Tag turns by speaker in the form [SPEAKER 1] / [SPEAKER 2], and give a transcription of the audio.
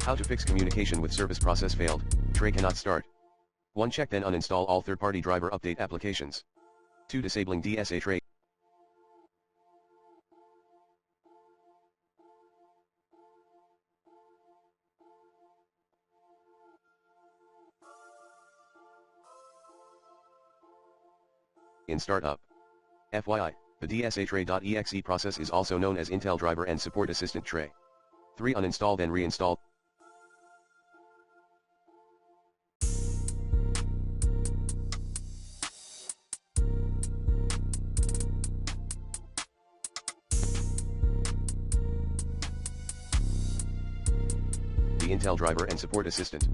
[SPEAKER 1] How to fix communication with service process failed, tray cannot start. 1. Check then uninstall all third-party driver update applications. 2. Disabling DSA tray. In startup. FYI, the DSA tray.exe process is also known as Intel driver and support assistant tray. 3. Uninstall then reinstall. The Intel driver and support assistant.